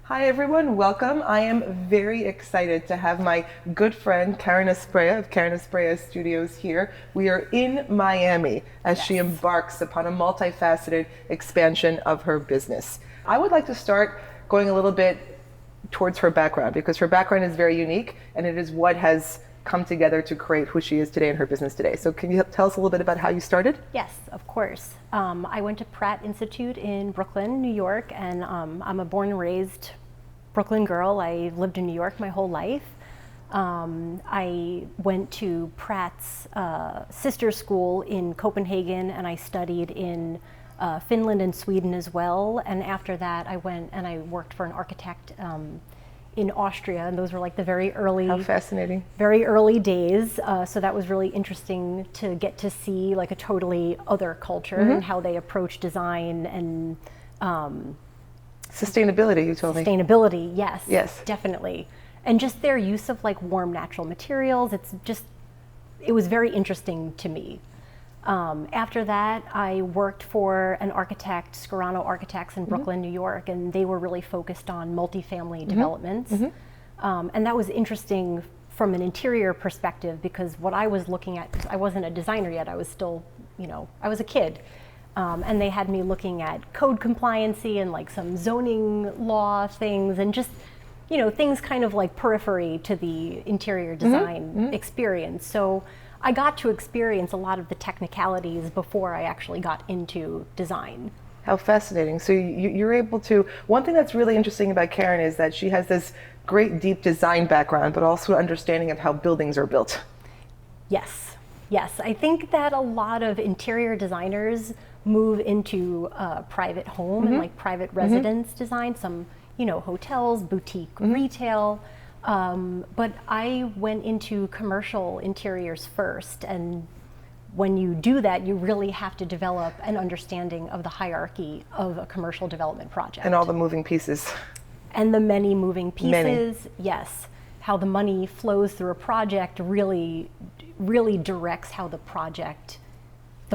Hi everyone, welcome. I am very excited to have my good friend Karen Asprea of Karen Asprea Studios here. We are in Miami as she embarks upon a multifaceted expansion of her business. I would like to start going a little bit towards her background because her background is very unique and it is what has come together to create who she is today in her business today. So can you tell us a little bit about how you started? Yes, of course. I went to Pratt Institute in Brooklyn, New York, and I'm a born and raised Brooklyn girl. I lived in New York my whole life. I went to Pratt's sister school in Copenhagen, and I studied in Finland and Sweden as well. And after that, I went and I worked for an architect in Austria, and those were like the very early, How fascinating. very early days. So that was really interesting to get to see like a totally other culture and how they approach design and Sustainability, you told me. Sustainability, yes. Yes. Definitely. And just their use of like warm natural materials, it was very interesting to me. After that, I worked for an architect, Scarano Architects in Brooklyn, New York, and they were really focused on multifamily developments. And that was interesting from an interior perspective because what I was looking at, because I wasn't a designer yet, I was still, I was a kid. And they had me looking at code compliancy and like some zoning law things and just, things kind of like periphery to the interior design experience. So I got to experience a lot of the technicalities before I actually got into design. How fascinating. So you're able to, one thing that's really interesting about Karen is that she has this great deep design background, but also an understanding of how buildings are built. Yes, yes. I think that a lot of interior designers move into private home and like private residence design, some, hotels, boutique retail. But I went into commercial interiors first, and when you do that, you really have to develop an understanding of the hierarchy of a commercial development project. And all the moving pieces. And the many moving pieces, yes. How the money flows through a project really directs how the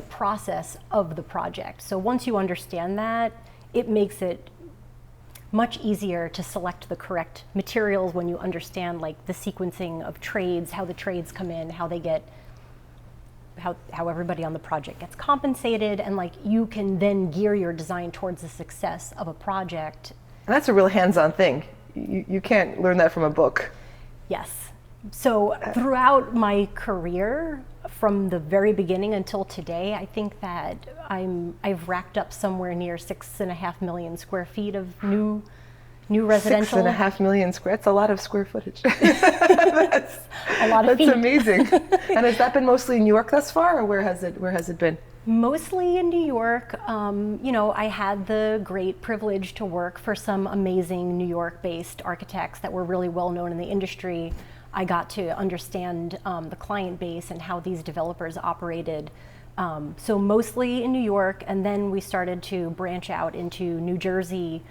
process of the project. So once you understand that, it makes it much easier to select the correct materials when you understand like the sequencing of trades, how the trades come in, how everybody on the project gets compensated, and like you can then gear your design towards the success of a project. And that's a real hands-on thing. You can't learn that from a book. Yes. So throughout my career, from the very beginning until today, I think that I've racked up somewhere near 6.5 million square feet of new residential. 6.5 million square. That's a lot of square footage. That's a lot of feet. That's amazing. And has that been mostly in New York thus far, or where has it been? Mostly in New York. I had the great privilege to work for some amazing New York-based architects that were really well known in the industry. I got to understand the client base and how these developers operated. So mostly in New York, and then we started to branch out into New Jersey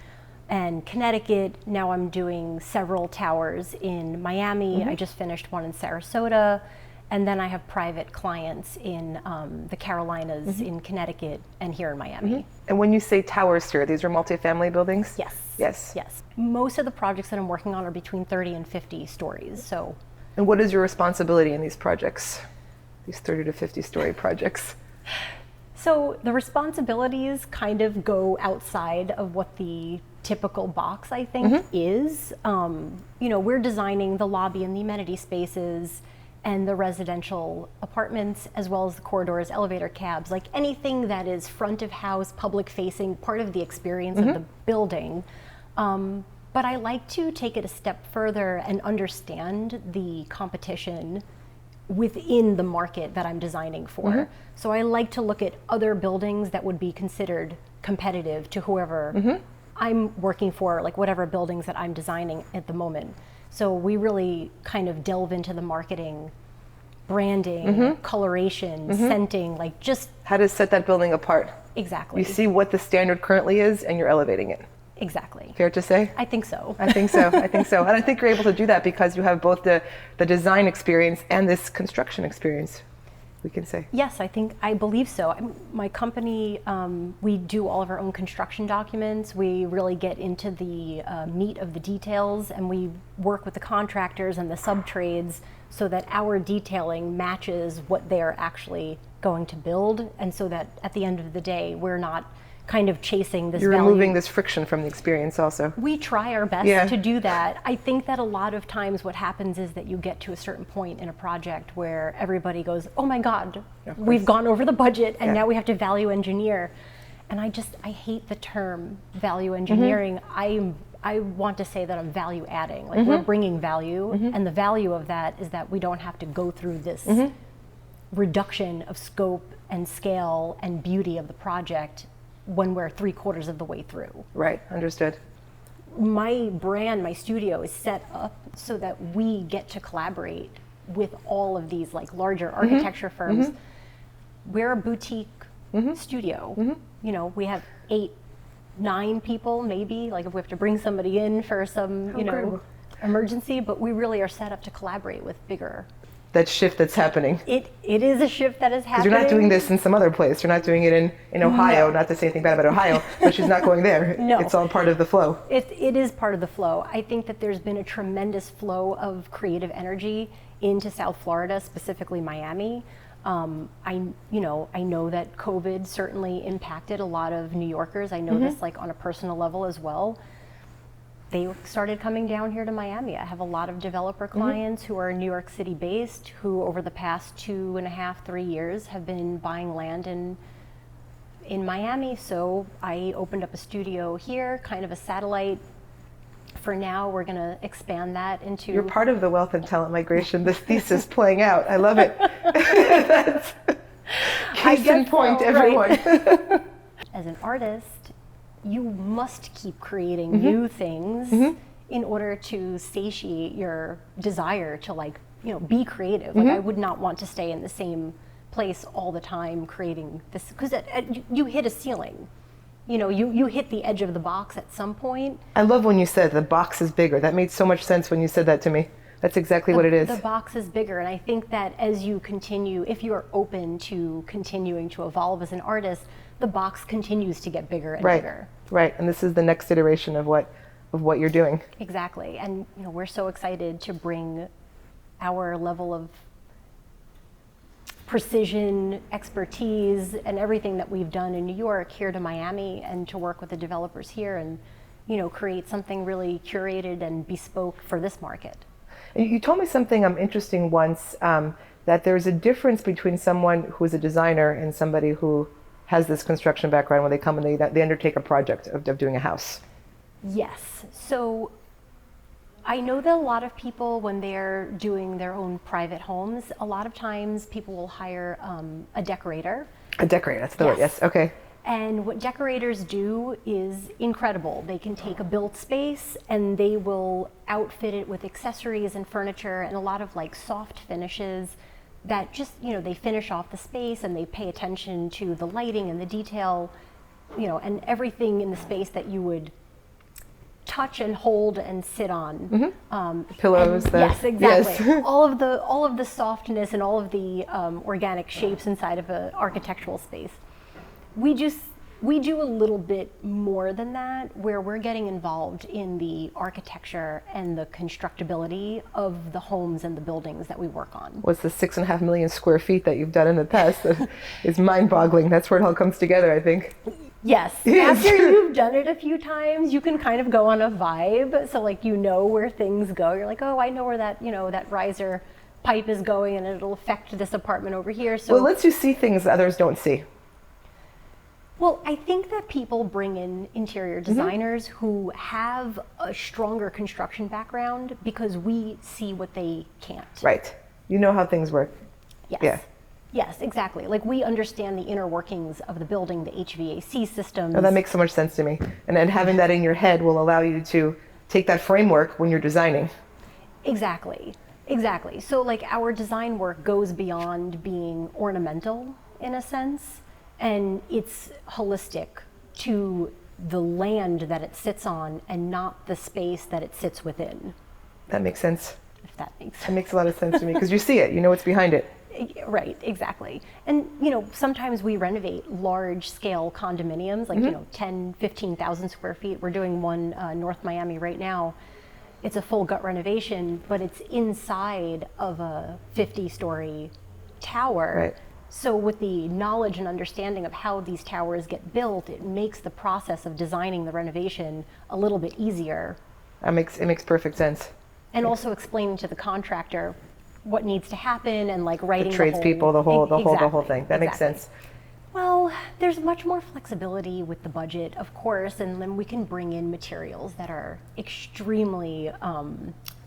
and Connecticut. Now I'm doing several towers in Miami. I just finished one in Sarasota. And then I have private clients in the Carolinas, in Connecticut, and here in Miami. And when you say towers here, these are multifamily buildings? Yes. Yes. Yes. Most of the projects that I'm working on are between 30 and 50 stories. So. And what is your responsibility in these projects, these 30 to 50 story projects? So the responsibilities kind of go outside of what the typical box, I think, is. We're designing the lobby and the amenity spaces and the residential apartments, as well as the corridors, elevator cabs, like anything that is front of house, public facing, part of the experience of the building. But I like to take it a step further and understand the competition within the market that I'm designing for. So I like to look at other buildings that would be considered competitive to whoever I'm working for, like whatever buildings that I'm designing at the moment. So we really kind of delve into the marketing, branding, coloration, scenting, like just how to set that building apart. Exactly. You see what the standard currently is and you're elevating it. Exactly. Fair to say? I think so. I think so. I think so. And I think you're able to do that because you have both the design experience and this construction experience. we can say. Yes, I believe so. My company, we do all of our own construction documents. We really get into the meat of the details, and we work with the contractors and the sub-trades so that our detailing matches what they're actually going to build, and so that at the end of the day, we're not kind of chasing this You're value. removing this friction from the experience also. We try our best to do that. I think that a lot of times what happens is that you get to a certain point in a project where everybody goes, oh my God, we've gone over the budget and now we have to value engineer. And I hate the term value engineering. I want to say that I'm value adding, like we're bringing value, and the value of that is that we don't have to go through this reduction of scope and scale and beauty of the project when we're 3/4 of the way through. Right, understood. My brand, my studio is set up so that we get to collaborate with all of these like larger architecture firms. We're a boutique studio. You know, we have 8, 9 people maybe, like if we have to bring somebody in for some, emergency, but we really are set up to collaborate with bigger. That shift that's happening. It is a shift that is happening. Because you're not doing this in some other place. You're not doing it in Ohio. No. Not to say anything bad about Ohio, but she's not going there. No. It's all part of the flow. It is part of the flow. I think that there's been a tremendous flow of creative energy into South Florida, specifically Miami. I know that COVID certainly impacted a lot of New Yorkers. I know this like on a personal level as well. They started coming down here to Miami. I have a lot of developer clients who are New York City based, who over the past 2.5, 3 years have been buying land in Miami. So I opened up a studio here, kind of a satellite. For now, we're going to expand that into... You're part of the wealth and talent migration, this thesis playing out. I love it. That's case in point, so, everyone. Right? As an artist, you must keep creating new things in order to satiate your desire to be creative. Like I would not want to stay in the same place all the time creating this, because you hit a ceiling. You hit the edge of the box at some point. I love when you said the box is bigger. That made so much sense when you said that to me. That's exactly what it is. The box is bigger, and I think that as you continue, if you are open to continuing to evolve as an artist, the box continues to get bigger and bigger. Right, and this is the next iteration of what you're doing. Exactly, and we're so excited to bring our level of precision, expertise, and everything that we've done in New York here to Miami, and to work with the developers here and create something really curated and bespoke for this market. You told me something interesting once, that there's a difference between someone who is a designer and somebody who has this construction background when they come and they undertake a project of doing a house. Yes. So I know that a lot of people, when they're doing their own private homes, a lot of times people will hire a decorator. A decorator, that's the word, yes, okay. And what decorators do is incredible. They can take a built space and they will outfit it with accessories and furniture and a lot of soft finishes that just, they finish off the space, and they pay attention to the lighting and the detail, and everything in the space that you would touch and hold and sit on. Pillows. Yes, exactly. Yes. all of the softness and all of the organic shapes inside of an architectural space. We do a little bit more than that, where we're getting involved in the architecture and the constructability of the homes and the buildings that we work on. What's the 6.5 million square feet that you've done in the past? It's mind-boggling. That's where it all comes together, I think. Yes. After you've done it a few times, you can kind of go on a vibe. So where things go. You're like, oh, I know where that, that riser pipe is going, and it'll affect this apartment over here. So well, it lets you see things others don't see. Well, I think that people bring in interior designers who have a stronger construction background because we see what they can't. Right. You know how things work. Yes. Yeah. Yes, exactly. We understand the inner workings of the building, the HVAC systems. Oh, that makes so much sense to me. And having that in your head will allow you to take that framework when you're designing. Exactly. Exactly. So our design work goes beyond being ornamental in a sense. And it's holistic to the land that it sits on and not the space that it sits within. That makes sense. If that makes sense. That makes a lot of sense to me because you see it, you know what's behind it. Right, exactly. And sometimes we renovate large scale condominiums, like 10, 15,000 square feet. We're doing one North Miami right now. It's a full gut renovation, but it's inside of a 50-story tower. Right. So with the knowledge and understanding of how these towers get built, it makes the process of designing the renovation a little bit easier. It makes perfect sense. And also explaining to the contractor what needs to happen, and like writing The tradespeople, the whole thing. That makes sense. Well, there's much more flexibility with the budget, of course, and then we can bring in materials that are extremely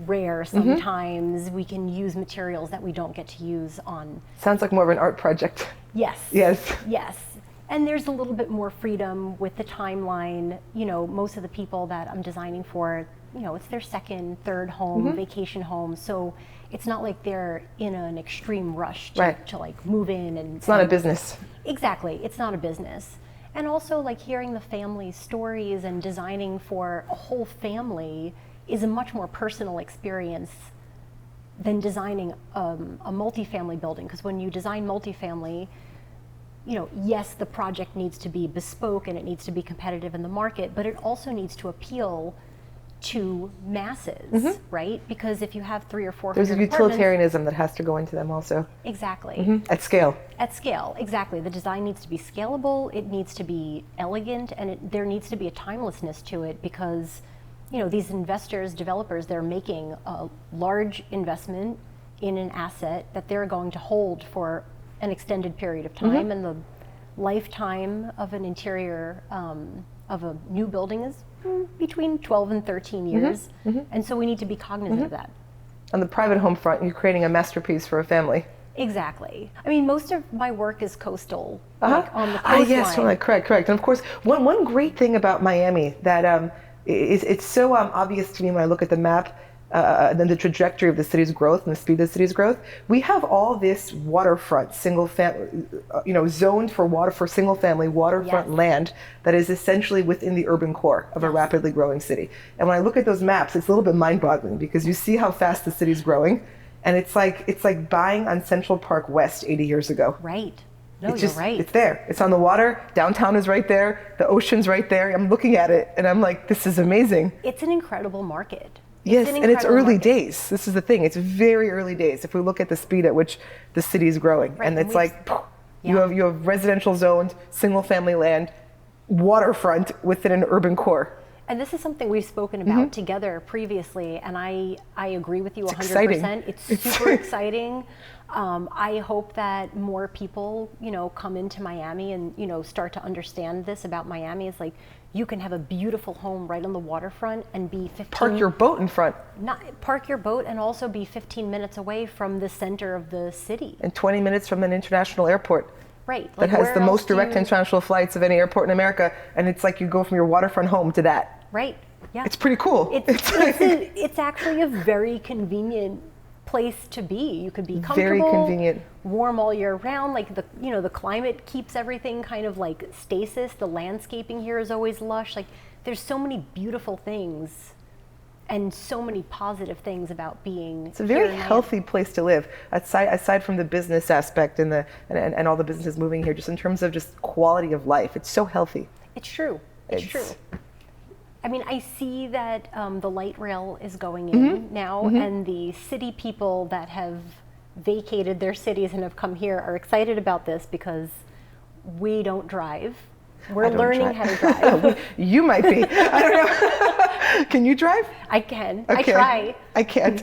rare sometimes. We can use materials that we don't get to use on... Sounds like more of an art project. Yes. Yes. Yes. And there's a little bit more freedom with the timeline. Most of the people that I'm designing for, it's their second, third home, vacation home. So it's not like they're in an extreme rush to like move in. And it's not a business. Exactly. It's not a business. And also like hearing the family stories and designing for a whole family is a much more personal experience than designing a multifamily building. Because when you design multifamily, yes, the project needs to be bespoke and it needs to be competitive in the market, but it also needs to appeal to masses, right? Because if you have 300 or 400 there's a utilitarianism that has to go into them also. Exactly. At scale. At scale, exactly. The design needs to be scalable, it needs to be elegant, and there needs to be a timelessness to it, because these investors, developers, they're making a large investment in an asset that they're going to hold for an extended period of time, and the lifetime of an interior of a new building is between 12 and 13 years, and so we need to be cognizant of that. On the private home front, you're creating a masterpiece for a family. Exactly. I mean, most of my work is coastal, like on the coastline. Yes, correct. And of course, one great thing about Miami that it's so obvious to me when I look at the map, then the trajectory of the city's growth and the speed of the city's growth. We have all this waterfront, zoned for single family waterfront land that is essentially within the urban core of a rapidly growing city. And when I look at those maps, it's a little bit mind-boggling, because you see how fast the city's growing, and it's like buying on Central Park West 80 years ago. Right. No, you're right. It's there. It's on the water. Downtown is right there. The ocean's right there. I'm looking at it and I'm like, this is amazing. It's an incredible market. Yes, and it's early days. This is the thing. It's very early days if we look at the speed at which the city is growing. Right. And it's like, you have residential zoned, single family land, waterfront within an urban core. And this is something we've spoken about together previously, and I agree with you 100%. Exciting. It's super exciting. I hope that more people, come into Miami and, start to understand this about Miami. It's like, you can have a beautiful home right on the waterfront and be 15... Park your boat in front. Park your boat and also be 15 minutes away from the center of the city. And 20 minutes from an international airport. Right. That has the most direct international flights of any airport in America. And it's like you go from your waterfront home to that. Right. Yeah. It's pretty cool. It's actually a very convenient place to be. You could be comfortable, very convenient, warm all year round. Like the climate keeps everything kind of like stasis. The landscaping here is always lush. Like there's so many beautiful things and so many positive things about being. It's a very healthy place to live. Aside from the business aspect and all the businesses moving here, just in terms of just quality of life, it's so healthy. It's true. It's true. I mean, I see that the light rail is going in now, and the city people that have vacated their cities and have come here are excited about this, because we don't drive. We're learning how to drive. You might be. I don't know. Can you drive? I can. Okay. I try. I can't.